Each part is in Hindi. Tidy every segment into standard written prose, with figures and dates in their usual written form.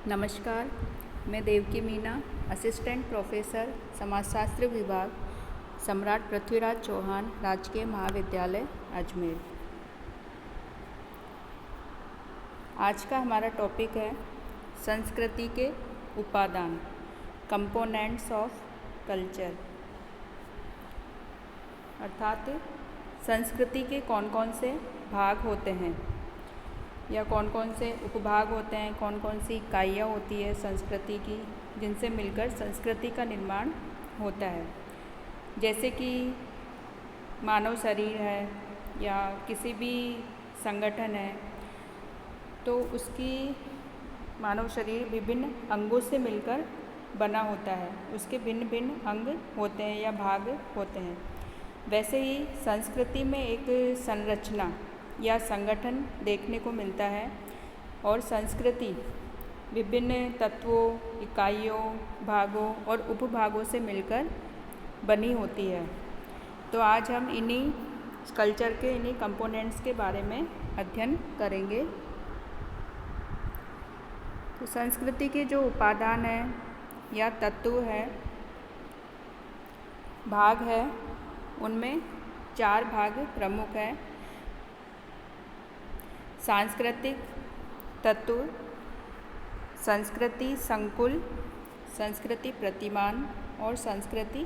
नमस्कार, मैं देवकी मीना, असिस्टेंट प्रोफेसर समाजशास्त्र विभाग, सम्राट पृथ्वीराज चौहान राजकीय महाविद्यालय अजमेर। आज का हमारा टॉपिक है संस्कृति के उपादान, कंपोनेंट्स ऑफ कल्चर। अर्थात संस्कृति के कौन कौन से भाग होते हैं या कौन कौन से उपभाग होते हैं, कौन कौन सी इकाइयाँ होती है संस्कृति की, जिनसे मिलकर संस्कृति का निर्माण होता है। जैसे कि मानव शरीर है या किसी भी संगठन है, तो उसकी मानव शरीर विभिन्न अंगों से मिलकर बना होता है। उसके भिन्न भिन्न अंग होते हैं या भाग होते हैं। वैसे ही संस्कृति में एक संरचना या संगठन देखने को मिलता है और संस्कृति विभिन्न तत्वों, इकाइयों, भागों और उपभागों से मिलकर बनी होती है। तो आज हम इन्हीं कल्चर के इन्हीं कंपोनेंट्स के बारे में अध्ययन करेंगे। तो संस्कृति के जो उपादान हैं या तत्व है, भाग है, उनमें 4 भाग प्रमुख हैं। सांस्कृतिक तत्व, संस्कृति संकुल, संस्कृति प्रतिमान और संस्कृति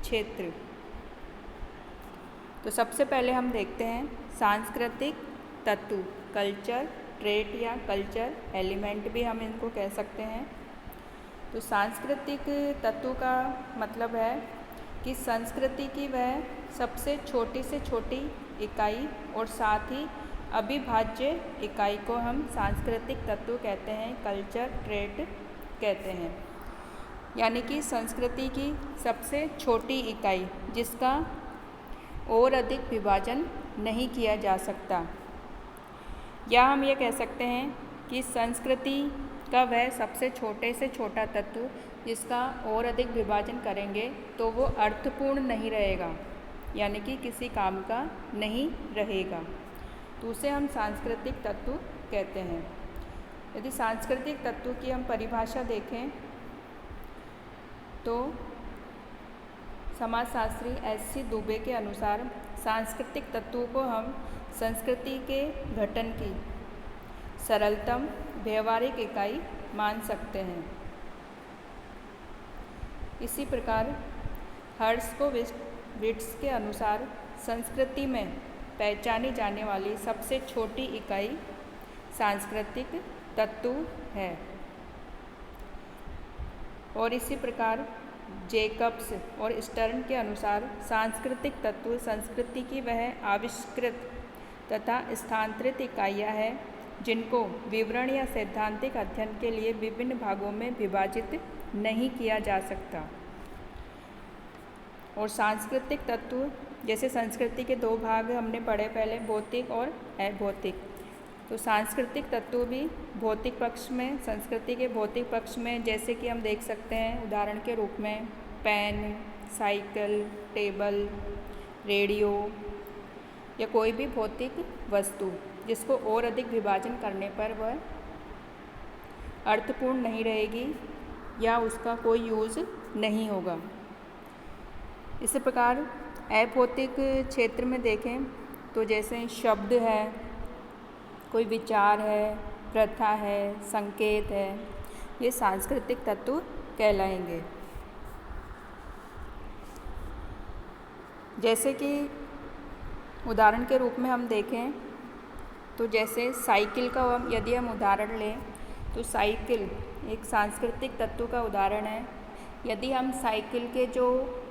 क्षेत्र। तो सबसे पहले हम देखते हैं सांस्कृतिक तत्व, कल्चर ट्रेट या कल्चर एलिमेंट भी हम इनको कह सकते हैं। तो सांस्कृतिक तत्व का मतलब है कि संस्कृति की वह सबसे छोटी से छोटी इकाई और साथ ही अविभाज्य इकाई को हम सांस्कृतिक तत्व कहते हैं, कल्चर ट्रेट कहते हैं। यानी कि संस्कृति की सबसे छोटी इकाई जिसका और अधिक विभाजन नहीं किया जा सकता, या हम ये कह सकते हैं कि संस्कृति का वह सबसे छोटे से छोटा तत्व जिसका और अधिक विभाजन करेंगे तो वो अर्थपूर्ण नहीं रहेगा, यानी कि किसी काम का नहीं रहेगा, तो उसे हम सांस्कृतिक तत्व कहते हैं। यदि सांस्कृतिक तत्व की हम परिभाषा देखें तो समाजशास्त्री एस.सी. दुबे के अनुसार सांस्कृतिक तत्वों को हम संस्कृति के गठन की सरलतम व्यवहारिक इकाई मान सकते हैं। इसी प्रकार हर्ट्ज़कोविट्ज़ के अनुसार संस्कृति में पहचानी जाने वाली सबसे छोटी इकाई सांस्कृतिक तत्व है। और इसी प्रकार जेकब्स और स्टर्न के अनुसार सांस्कृतिक तत्व संस्कृति की वह आविष्कृत तथा स्थानांतरित इकाइयाँ हैं जिनको विवरण या सैद्धांतिक अध्ययन के लिए विभिन्न भागों में विभाजित नहीं किया जा सकता। और सांस्कृतिक तत्व जैसे संस्कृति के 2 भाग हमने पढ़े पहले, भौतिक और अभौतिक। तो सांस्कृतिक तत्व भी भौतिक पक्ष में, संस्कृति के भौतिक पक्ष में, जैसे कि हम देख सकते हैं उदाहरण के रूप में पेन, साइकिल, टेबल, रेडियो या कोई भी भौतिक वस्तु जिसको और अधिक विभाजन करने पर वह अर्थपूर्ण नहीं रहेगी या उसका कोई यूज़ नहीं होगा। इसी प्रकार अभौतिक क्षेत्र में देखें तो जैसे शब्द है, कोई विचार है, प्रथा है, संकेत है, ये सांस्कृतिक तत्व कहलाएंगे। जैसे कि उदाहरण के रूप में हम देखें तो जैसे साइकिल का यदि हम उदाहरण लें तो साइकिल एक सांस्कृतिक तत्व का उदाहरण है। यदि हम साइकिल के जो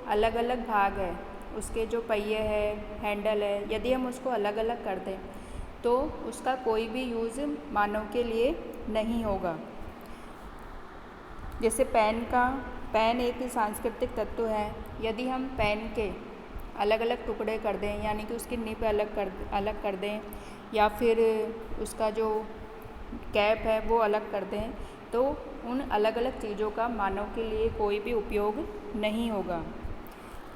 अलग अलग भाग है, उसके जो पहिए है, हैंडल है, यदि हम उसको अलग अलग कर दें तो उसका कोई भी यूज़ मानव के लिए नहीं होगा। जैसे पेन एक सांस्कृतिक तत्व है। यदि हम पेन के अलग अलग टुकड़े कर दें, यानी कि उसकी निब अलग कर दें या फिर उसका जो कैप है वो अलग कर दें, तो उन अलग अलग चीज़ों का मानव के लिए कोई भी उपयोग नहीं होगा।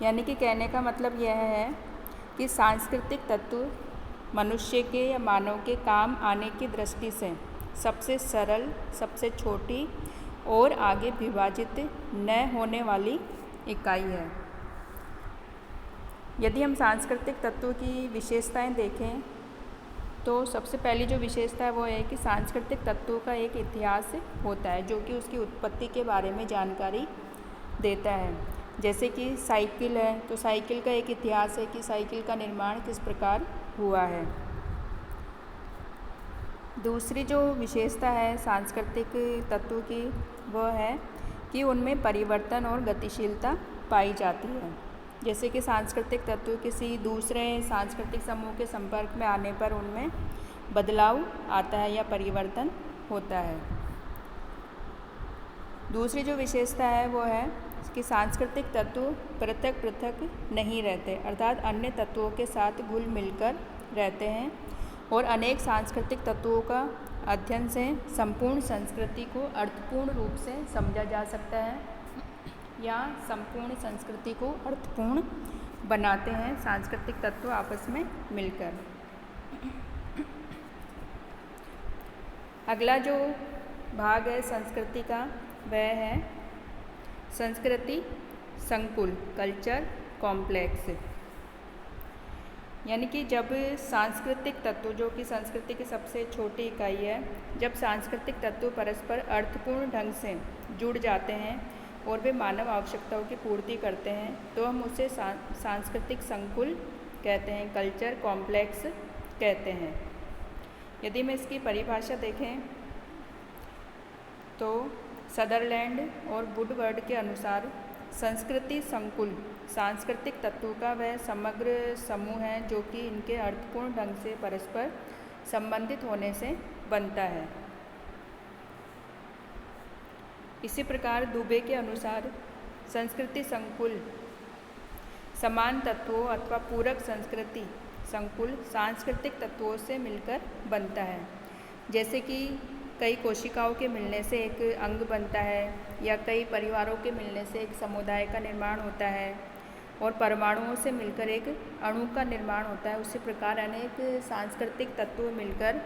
यानी कि कहने का मतलब यह है कि सांस्कृतिक तत्व मनुष्य के या मानव के काम आने की दृष्टि से सबसे सरल, सबसे छोटी और आगे विभाजित न होने वाली इकाई है। यदि हम सांस्कृतिक तत्वों की विशेषताएं देखें तो सबसे पहली जो विशेषता है वो है कि सांस्कृतिक तत्वों का एक इतिहास होता है जो कि उसकी उत्पत्ति के बारे में जानकारी देता है। जैसे कि साइकिल है, तो साइकिल का एक इतिहास है कि साइकिल का निर्माण किस प्रकार हुआ है। दूसरी जो विशेषता है सांस्कृतिक तत्वों की वह है कि उनमें परिवर्तन और गतिशीलता पाई जाती है। जैसे कि सांस्कृतिक तत्व किसी दूसरे सांस्कृतिक समूह के संपर्क में आने पर उनमें बदलाव आता है या परिवर्तन होता है। दूसरी जो विशेषता है वो है कि सांस्कृतिक तत्व पृथक पृथक नहीं रहते, अर्थात अन्य तत्वों के साथ घुल मिलकर रहते हैं और अनेक सांस्कृतिक तत्वों का अध्ययन से संपूर्ण संस्कृति को अर्थपूर्ण रूप से समझा जा सकता है या संपूर्ण संस्कृति को अर्थपूर्ण बनाते हैं सांस्कृतिक तत्व आपस में मिलकर। अगला जो भाग है संस्कृति का वह है संस्कृति संकुल, कल्चर कॉम्प्लेक्स। यानी कि जब सांस्कृतिक तत्व जो कि संस्कृति की सबसे छोटी इकाई है, जब सांस्कृतिक तत्व परस्पर अर्थपूर्ण ढंग से जुड़ जाते हैं और वे मानव आवश्यकताओं की पूर्ति करते हैं तो हम उसे सांस्कृतिक संकुल कहते हैं, कल्चर कॉम्प्लेक्स कहते हैं। यदि मैं इसकी परिभाषा देखें तो सदरलैंड और वुडवर्ड के अनुसार संस्कृति संकुल सांस्कृतिक तत्वों का वह समग्र समूह है जो कि इनके अर्थपूर्ण ढंग से परस्पर संबंधित होने से बनता है। इसी प्रकार दुबे के अनुसार संस्कृति संकुल समान तत्वों अथवा पूरक संस्कृति संकुल सांस्कृतिक तत्वों से मिलकर बनता है। जैसे कि कई कोशिकाओं के मिलने से एक अंग बनता है या कई परिवारों के मिलने से एक समुदाय का निर्माण होता है और परमाणुओं से मिलकर एक अणु का निर्माण होता है। उसी प्रकार अनेक सांस्कृतिक तत्व मिलकर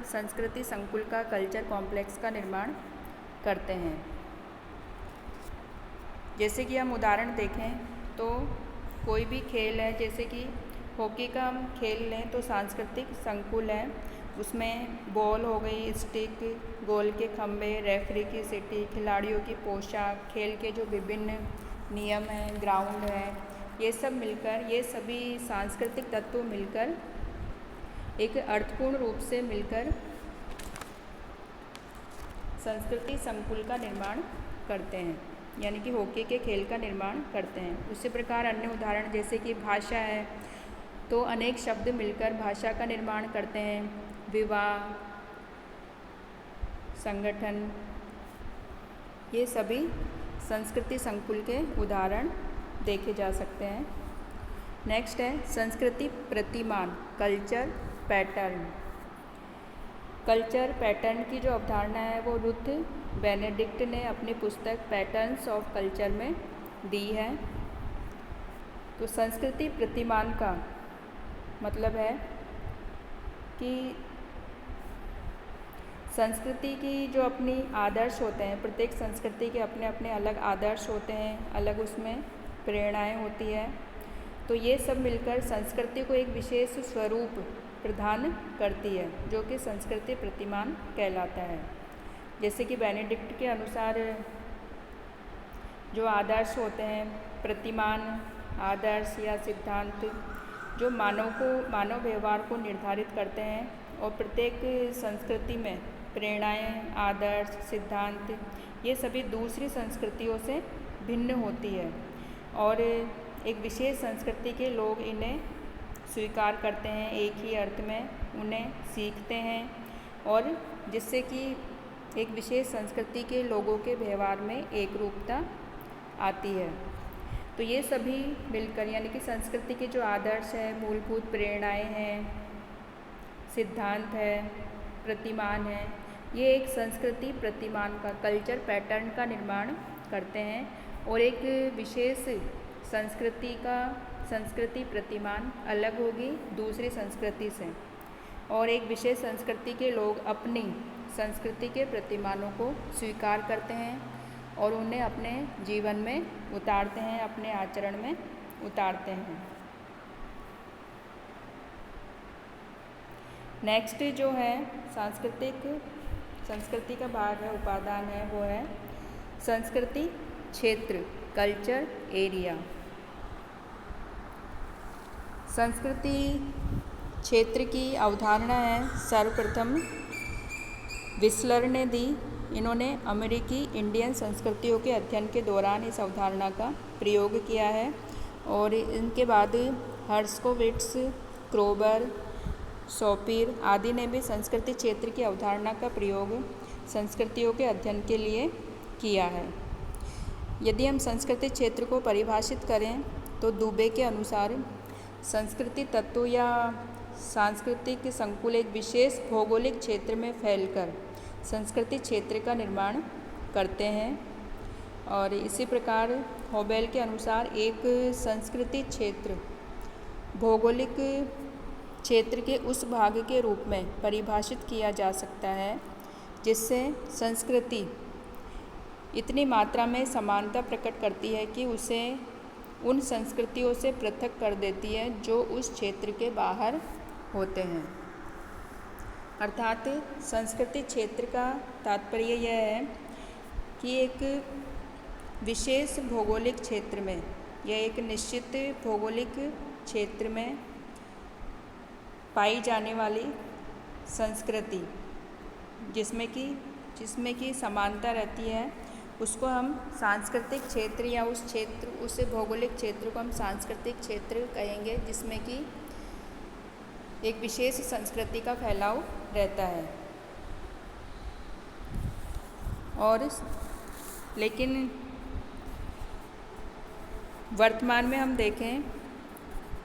संस्कृति संकुल का कल्चर कॉम्प्लेक्स का निर्माण करते हैं। जैसे कि हम उदाहरण देखें तो कोई भी खेल है, जैसे कि हॉकी का हम खेल लें तो सांस्कृतिक संकुल है। उसमें बॉल हो गई, स्टिक, गोल के खंभे, रेफरी की सीटी, खिलाड़ियों की पोशाक, खेल के जो विभिन्न नियम हैं, ग्राउंड है, ये सब मिलकर, ये सभी सांस्कृतिक तत्व मिलकर एक अर्थपूर्ण रूप से मिलकर संस्कृति संकुल का निर्माण करते हैं, यानी कि हॉकी के खेल का निर्माण करते हैं। उसी प्रकार अन्य उदाहरण जैसे कि भाषा है तो अनेक शब्द मिलकर भाषा का निर्माण करते हैं। विवाह, संगठन, ये सभी संस्कृति संकुल के उदाहरण देखे जा सकते हैं। नेक्स्ट है संस्कृति प्रतिमान, कल्चर पैटर्न। कल्चर पैटर्न की जो अवधारणा है वो रुथ बेनेडिक्ट ने अपनी पुस्तक पैटर्न्स ऑफ कल्चर में दी है। तो संस्कृति प्रतिमान का मतलब है कि संस्कृति की जो अपनी आदर्श होते हैं, प्रत्येक संस्कृति के अपने अपने अलग आदर्श होते हैं, अलग उसमें प्रेरणाएं होती है। तो ये सब मिलकर संस्कृति को एक विशेष स्वरूप प्रदान करती है जो कि संस्कृति प्रतिमान कहलाता है। जैसे कि बेनेडिक्ट के अनुसार जो आदर्श होते हैं, प्रतिमान, आदर्श या सिद्धांत जो मानव व्यवहार को निर्धारित करते हैं और प्रत्येक संस्कृति में प्रेरणाएं, आदर्श, सिद्धांत ये सभी दूसरी संस्कृतियों से भिन्न होती है और एक विशेष संस्कृति के लोग इन्हें स्वीकार करते हैं, एक ही अर्थ में उन्हें सीखते हैं और जिससे कि एक विशेष संस्कृति के लोगों के व्यवहार में एक रूपता आती है। तो ये सभी मिलकर यानी कि संस्कृति के जो आदर्श है, मूलभूत प्रेरणाएं हैं, सिद्धांत है, प्रतिमान है, ये एक संस्कृति प्रतिमान का कल्चर पैटर्न का निर्माण करते हैं और एक विशेष संस्कृति प्रतिमान अलग होगी दूसरी संस्कृति से और एक विशेष संस्कृति के लोग अपनी संस्कृति के प्रतिमानों को स्वीकार करते हैं और उन्हें अपने जीवन में उतारते हैं, अपने आचरण में उतारते हैं। नेक्स्ट जो है संस्कृति का भाग है, उपादान है, वो है संस्कृति क्षेत्र, कल्चर एरिया। संस्कृति क्षेत्र की अवधारणा है सर्वप्रथम विस्लर ने दी। इन्होंने अमेरिकी इंडियन संस्कृतियों के अध्ययन के दौरान इस अवधारणा का प्रयोग किया है और इनके बाद हर्स्कोविट्स, क्रोबर, शोपीर आदि ने भी संस्कृति क्षेत्र की अवधारणा का प्रयोग संस्कृतियों के अध्ययन के लिए किया है। यदि हम संस्कृति क्षेत्र को परिभाषित करें तो दुबे के अनुसार संस्कृति तत्व या सांस्कृतिक संकुल एक विशेष भौगोलिक क्षेत्र में फैलकर संस्कृति क्षेत्र का निर्माण करते हैं। और इसी प्रकार होबेल के अनुसार एक संस्कृति क्षेत्र भौगोलिक क्षेत्र के उस भाग के रूप में परिभाषित किया जा सकता है जिससे संस्कृति इतनी मात्रा में समानता प्रकट करती है कि उसे उन संस्कृतियों से पृथक कर देती है जो उस क्षेत्र के बाहर होते हैं। अर्थात संस्कृति क्षेत्र का तात्पर्य यह है कि एक विशेष भौगोलिक क्षेत्र में या एक निश्चित भौगोलिक क्षेत्र में पाई जाने वाली संस्कृति जिसमें कि समानता रहती है उसको हम सांस्कृतिक क्षेत्र या उस भौगोलिक क्षेत्र को हम सांस्कृतिक क्षेत्र कहेंगे, जिसमें कि एक विशेष संस्कृति का फैलाव रहता है। और लेकिन वर्तमान में हम देखें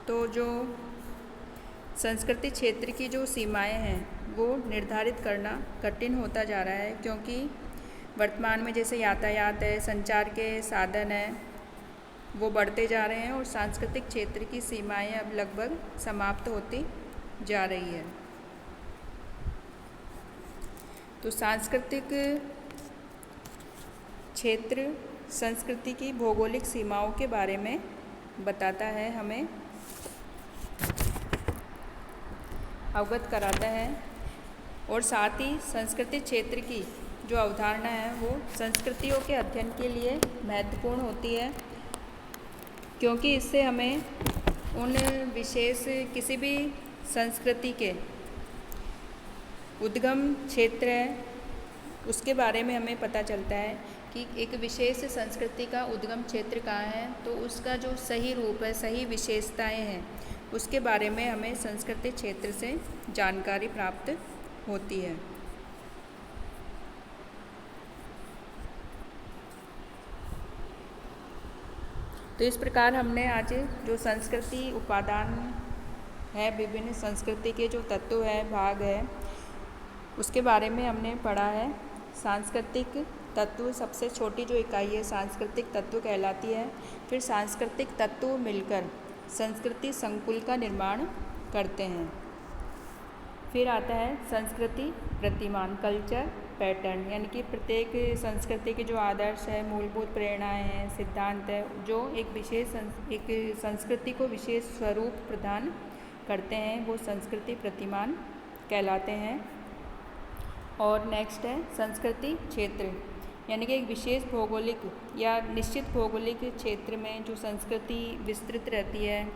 तो जो संस्कृति क्षेत्र की जो सीमाएं हैं वो निर्धारित करना कठिन होता जा रहा है, क्योंकि वर्तमान में जैसे यातायात है, संचार के साधन हैं, वो बढ़ते जा रहे हैं और सांस्कृतिक क्षेत्र की सीमाएं अब लगभग समाप्त होती जा रही है। तो सांस्कृतिक क्षेत्र संस्कृति की भौगोलिक सीमाओं के बारे में बताता है, हमें अवगत कराता है और साथ ही संस्कृति क्षेत्र की जो अवधारणा है वो संस्कृतियों के अध्ययन के लिए महत्वपूर्ण होती है, क्योंकि इससे हमें उन विशेष किसी भी संस्कृति के उद्गम क्षेत्र है उसके बारे में हमें पता चलता है कि एक विशेष संस्कृति का उद्गम क्षेत्र कहाँ है, तो उसका जो सही रूप है, सही विशेषताएं हैं, उसके बारे में हमें संस्कृति क्षेत्र से जानकारी प्राप्त होती है। तो इस प्रकार हमने आज जो संस्कृति उपादान है, विभिन्न संस्कृति के जो तत्व है, भाग है, उसके बारे में हमने पढ़ा है। सांस्कृतिक तत्व सबसे छोटी जो इकाई है सांस्कृतिक तत्व कहलाती है। फिर सांस्कृतिक तत्व मिलकर संस्कृति संकुल का निर्माण करते हैं। फिर आता है संस्कृति प्रतिमान, कल्चर पैटर्न, यानी कि प्रत्येक संस्कृति के जो आदर्श है, मूलभूत प्रेरणाएं हैं, सिद्धांत है, जो एक संस्कृति को विशेष स्वरूप प्रदान करते हैं, वो संस्कृति प्रतिमान कहलाते हैं। और नेक्स्ट है संस्कृति क्षेत्र, यानी कि एक विशेष भौगोलिक या निश्चित भौगोलिक क्षेत्र में जो संस्कृति विस्तृत रहती है,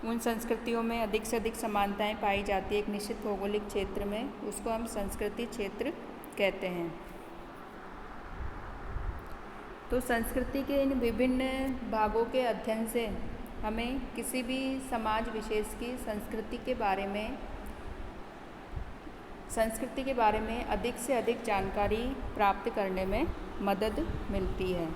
उन संस्कृतियों में अधिक से अधिक समानताएं पाई जाती है एक निश्चित भौगोलिक क्षेत्र में, उसको हम संस्कृति क्षेत्र कहते हैं। तो संस्कृति के इन विभिन्न भागों के अध्ययन से हमें किसी भी समाज विशेष की संस्कृति के बारे में अधिक से अधिक जानकारी प्राप्त करने में मदद मिलती है।